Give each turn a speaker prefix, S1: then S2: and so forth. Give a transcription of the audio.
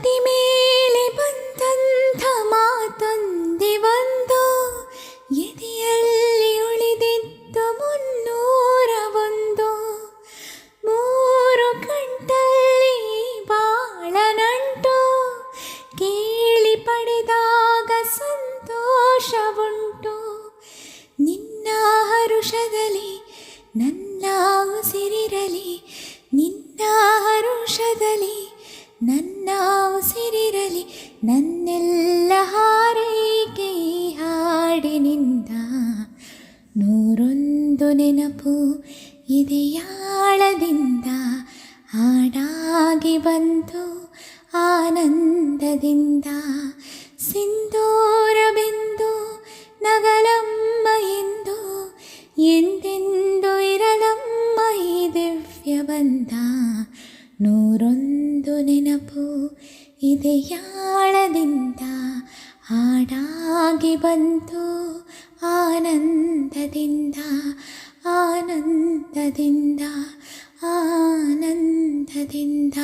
S1: ಹಣತಿ ಮೇಲೆ ಬಂದಂಥ ಮಾತೊಂದೆ ಒಂದು, ಎದೆಯಲ್ಲಿ ಉಳಿದಿದ್ದು 301. ಮೂರು ಕಂಠಲ್ಲಿ ಬಾಳ ನಂಟು, ಕೇಳಿ ಪಡೆದಾಗ ಸಂತೋಷವುಂಟು. ನಿನ್ನ ಹರುಷದಲ್ಲಿ ನನ್ನ ಉಸಿರಿರಲಿ, ನಿನ್ನ ಹರುಷದಲ್ಲಿ ನನ್ನ ಉಸಿರಿರಲಿ, ನನ್ನೆಲ್ಲ ಹಾರೈಕೆ ಹಾಡಿನಿಂದ. 101 ನೆನಪು ಇದೆಯಾಳದಿಂದ, ಹಾಡಾಗಿ ಬಂತು ಆನಂದದಿಂದ. ಸಿಂಧೂರ ಬಿಂದು ನಗಲಮ್ಮ ಎಂದು, ಎಂದೆಂದು ಇರಲಮ್ಮ ಈ ದಿವ್ಯ ಬಂಧ. 101 ನೆನಪು ಇದೆಯಾಳದಿಂದ, ಹಾಡಾಗಿ ಬಂತು ಆನಂದದಿಂದ, ಆನಂದದಿಂದ, ಆನಂದದಿಂದ.